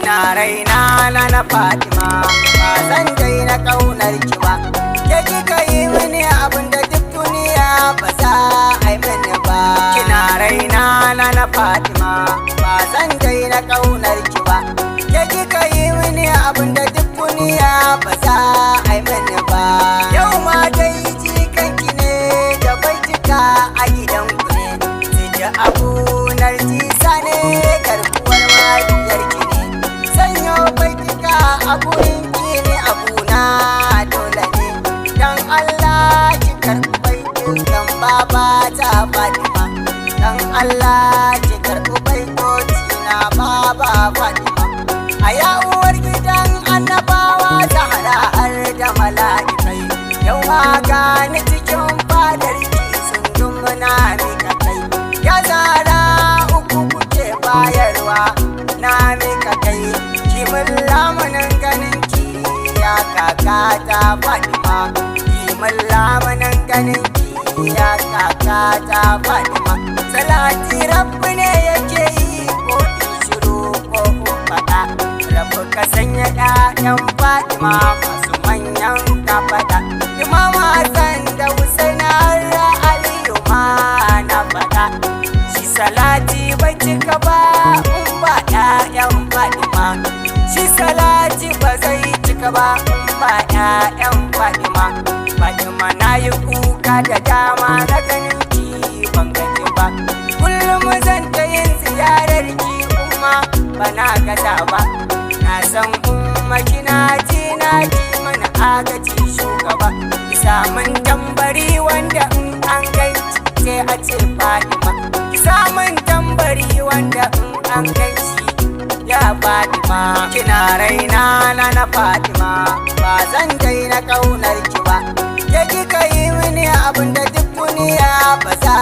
kina raina na Fatima, ba zan daina kaunar ki ba. Ke kika yi mini abin da duk duniya ba za a yi mini ba. Kina raina na Fatima, ba zan daina kaunar ki ba. Ke kika yi mini abin da duk duniya ba za a yi mini ba. Yau ma dai jikanki ne da baitika a gidanku ne. Sije abu narjisa ne garkuwar mahaifiyarki ne. Sanyo baitika a gurinki ne abuna dole ne. Dan Allah ki karɓi baitikan baba ta Fatima. Dan Allah ki karɓi baitotina baba Fatima. A yawuwar gidan annabawa ta hada har da mala'ikai. Yau ma gani cikin fadarki sun dumuna mika kai. Ya zara uku kuke bayarwa na mika kai. Kimin lamunin ganinki ya kaka ta Fatima. Kimin lamunin ganinki ya kaka ta Fatima. Salati rabbi ne yake yi ko in shiru ko faɗa. Rabu ka sanya ƴaƴan Fatima masu manyan kafaɗa. Imam Hassan da Husaina har Aliyu ma na faɗa. Shi salati bai cika ba in ba ƴaƴan Fatima. Shi salati ba zai cika ba in ba ƴaƴan Fatima. Fatima na yi kuka da dama na ganin ki ban gaji ba. Kullum zan ta yin ziyarar ki umma bana gaza ba. Na san umma kina ji na ki mana agaji shugaba. Kisa mun tambari wanda in an ganci sai a ce Fatima. Kisa mun tambari wanda in an ganci ya Fatima. Kina raina na Fatima, ba zan daina kaunar ki ba. Ke kika yi mini abin da duk duniya ba za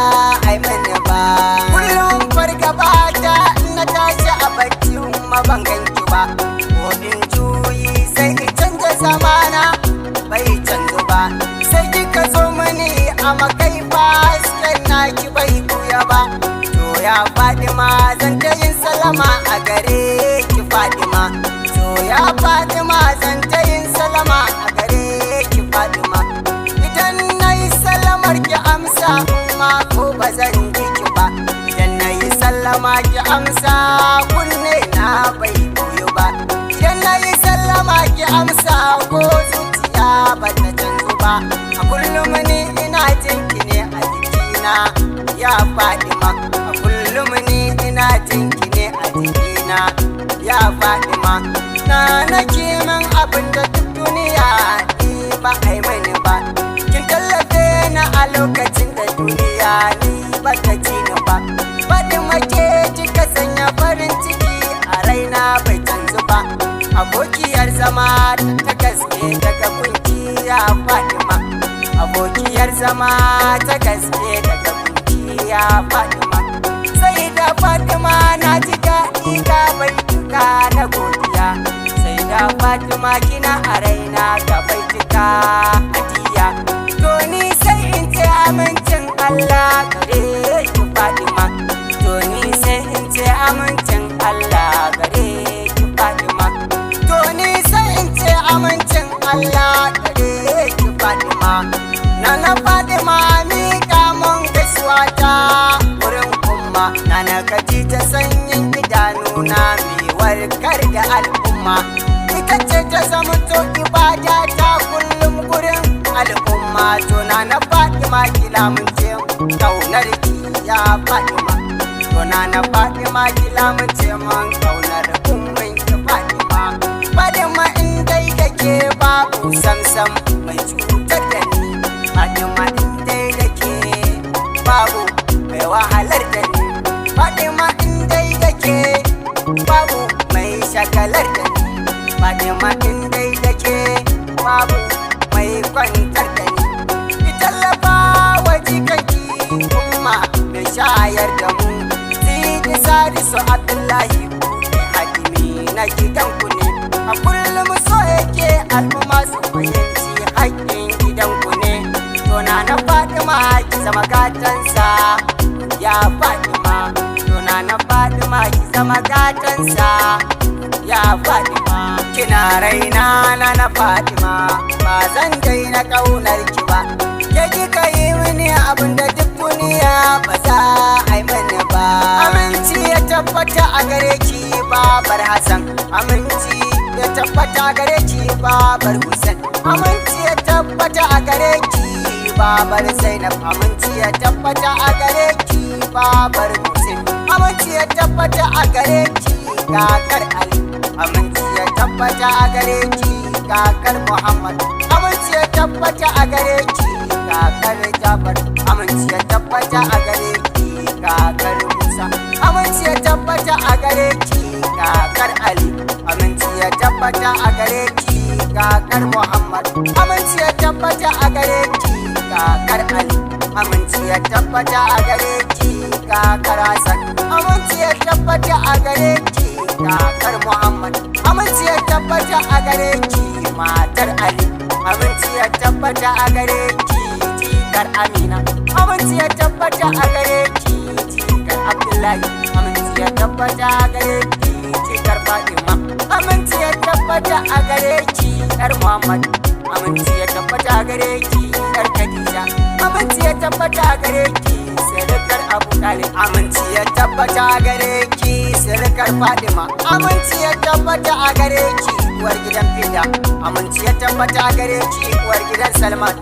a yi mini ba. Kullum fargaba ta na tashi a bacci umma ban ganki ba. Ko in juyi sai in canza zamana bai canzu ba. Sai kika zo mini a makai ba hasken naki bai buya ba. To ya Fatima zan ta yin salama a gare ki Fatima. To ya Fatima zan ta yin salama a gare ki Fatima. Idan na yi salamar ki amsa umma ko ba zan ji ki ba. Idan na yi sallama ki amsa kunne na bai koyo ba. Idan na yi sallama ki amsa ko zuciya ba ta canzu ba. A kullum ni ina jin ki ne a jikina ya Fatima. A kullum ni ina jin ki ne a jikina ya Fatima. Na nake min abin da duk duniya ni ba a yi mani ba. Kin tallafe na a lokacin da duniya ni ba ta ci ni ba. Fatima ke kika sanya farin ciki a raina bai canzu ba. Abokiyar zama ta gaske daga kunki ya Fatima. Abokiyar zama ta gaske daga kunki ya Fatima. Sai da Fatima na ji daɗi ga baituka na godiya. Sai da Fatima kina a raina ga baituka hadiya. To ni sai in ce amincin Allah gare ki Fatima. To ni sai in ce amincin Allah gare ki Fatima. To ni sai in ce amincin Allah gare ki Fatima. Nana Fatima miƙa mun gaisuwa ta wurin umma. Nana kaji ta sanyin idanuna mai warkar da al'umma. Ita ce ta zama to ibada ta kullum gurin al'umma. To Nana Fatima kila mun ce kaunar ki ya Fatima. To Nana Fatima kila mun ce mun kaunar ummin ki Fatima. Fatima in dai kake babu samsam mai cutar da ni. Fatima in dai kake babu mai wahalar da ni. Fatima in dai kake babu mai shakalar da ni. Fatima in dai kake babu mai kwantar da ni. Ki tallafa wa jikanki umma mai shayar da mu. Sidi Salisu Abdullahi hakimi na gidanku ne. A kullum so yake al'umma su fahimci haƙƙin gidanku ne. To Nana Fatima ki zama gatansa ya Fatima. To Nana Fatima ki zama gatansa ya Fatima. Kina raina na Fatima, ba zan daina ƙaunar ki ba. Ke kika yi mini abin da duk duniya ba za a yi mani ba. Aminci ya tabbata a gare ki babar Hassan, aminci ya tabbata a gare ki babar Hussein, aminci ya tabbata a gare ki babar Zainab, aminci ya tabbata a gare ki babar Hussein, aminci ya tabbata a gare ki kakar Ali, aminci ya tabbata a gare ki kakar Muhammad, aminci ya tabbata a gare ki kakar Jafar, aminci ya tabbata a gare ki kakar Musa, aminci ya tabbata a gare ki kakar Ali, aminci ya tabbata a gare ki kakar Muhammad, aminci ya tabbata a gare ki kakar Ali, aminci ya tabbata a gare ki kakar Hassan, aminci ya tabbata a gare ki kakar Muhammad, aminci ya tabbata a gare ki matar Ali, aminci ya tabbata a gare ki jikar Amina, aminci ya tabbata a gare ki jikar Abdullahi, aminci ya tabbata a gare ki jikar Fatima, aminci ya tabbata a gare ki yar Muhammad, aminci ya tabbata a gare ki yar Khadija, aminci ya tabbata a gare ki sirkar Abu Talib, aminci ya tabbata a gare ki sirkar Fatima, aminci ya tabbata a gare ki uwar gidan Fida, aminci ya tabbata a gare ki uwar gidan Salman,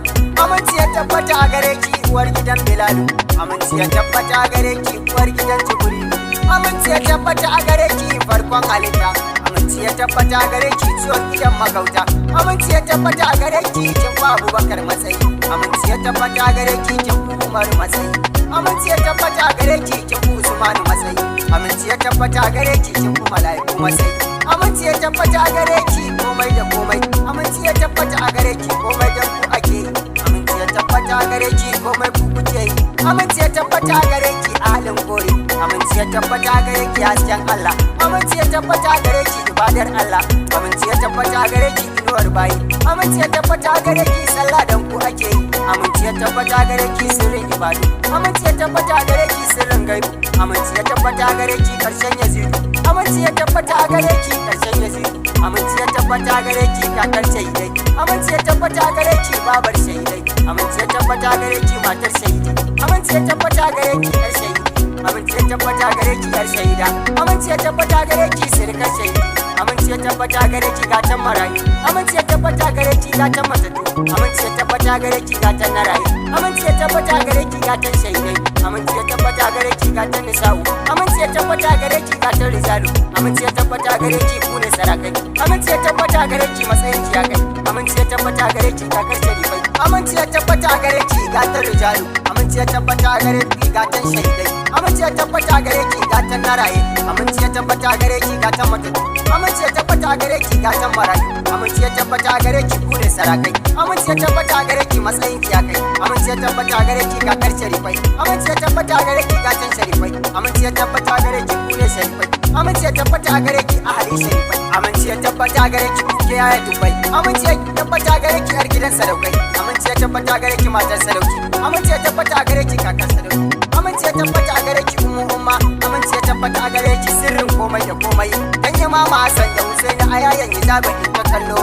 aminci ya tabbata a gare ki uwar gidan Bilalu, aminci ya tabbata a gare ki uwar gidan Jibril, aminci ya tabbata a gare ki farkon halitta, aminci ya tabbata a gare ki ciwon gidan magauta, aminci ya tabbata a gare ki kin fa Abubakar matsayi, aminci ya tabbata a gare ki kin fa Umar matsayi, aminci ya tabbata a gare ki kin fa Usman matsayi, aminci ya tabbata a gare ki kin fa mala'iku matsayi, aminci ya tabbata a gare ki komai da komai, aminci ya tabbata a gare ki komai da ku ake yi, aminci ya tabbata a gare ki komai ku kuke yi, aminci ya tabbata a gare ki ahalin gori, aminci ya tabbata a gare ki hasken Allah, aminci ya tabbata a gare ki ibadar Allah, aminci ya tabbata a gare ki inuwar bayi, aminci ya tabbata a gare ki sallah dan ku ake yi, aminci ya tabbata a gare ki sirrin ibadu, aminci ya tabbata a gare ki sirrin gaibu, aminci ya tabbata a gare ki karshen yazidu, aminci ya tabbata a gare ki karshen yazidu, aminci ya tabbata a gare ki kakar shahidai, aminci ya tabbata a gare ki babar shahidai, aminci ya tabbata a gare ki matar shahidi, aminci ya tabbata a gare ki yar shahidi, aminci ya tabbata a gare ki yar shahida, aminci ya tabbata a gare ki sirkar shahidi, aminci ya tabbata a gare ki gatan marayu, aminci ya tabbata a gare ki gatan matattu, aminci ya tabbata a gare ki gatan na rayu, aminci ya tabbata a gare ki gatan shahidai, aminci ya tabbata a gare ki gatan nisa'u, aminci ya tabbata a gare ki gatan rijalu, aminci ya tabbata a gare ki ku ne sarakai, aminci ya tabbata a gare ki matsayin ki ya kai, aminci ya tabbata a gare ki kakar sharifai, aminci ya tabbata a gare ki gatan rijalu, aminci ya tabbata a gare ki gatan shahidai, aminci ya tabbata a gare ki gatan naraye, aminci ya tabbata a gare ki gatan matattu, aminci ya tabbata a gare ki gatan marayu, aminci ya tabbata a gare ki ku ne sarakai, aminci ya tabbata a gare ki matsayin ki ya kai, aminci ya tabbata a gare ki kakar sharifai, aminci ya tabbata a gare ki gatan sharifai, aminci ya tabbata a gare ki ku ne sharifai, aminci ya tabbata a gare ki ahali sharifai, aminci ya tabbata a gare ki kuke yaya dubai, aminci ya tabbata a gare ki yar gidan sadaukai, aminci ya tabbata a gare ki matar sadauki, aminci ya tabbata a gare ki kakar sadauki, aminci ya tabbata a gare ki umma, aminci ya tabbata a gare ki sirrin komai da komai, dan Imam Hassan da Husaini a yayin hijabi in ta kallo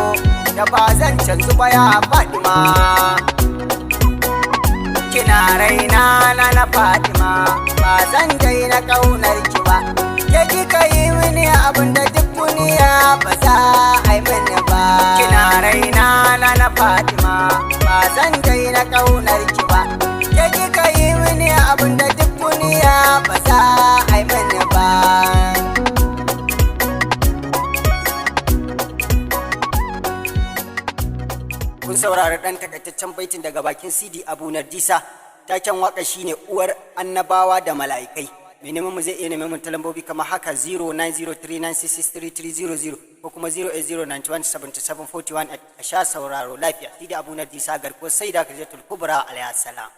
da ba zan canzu ba ya Fatima. Kina raina na Fatima, ba zan daina ƙaunar ki ba. Ke kika yi mini abin da duk duniya ba za a yi mini ba. Kina raina na Fatima, ba zan daina ƙaunar ki ba. Ke kika yi mini abin da duk duniya ba za a yi mini ba. Kun saurari ɗan takaitaccen baitin daga bakin Sidi Abu Nardisa. Taken waka shine uwar annabawa da mala'ikai. Mai neman mu zai iya neman mun ta lambobi kamar haka 0903966300 ko kuma 080917741 a sha sauraro lafiya. Sidi Abu Nardisa garkuwar Saida Khadijatul Kubra alayhi salam.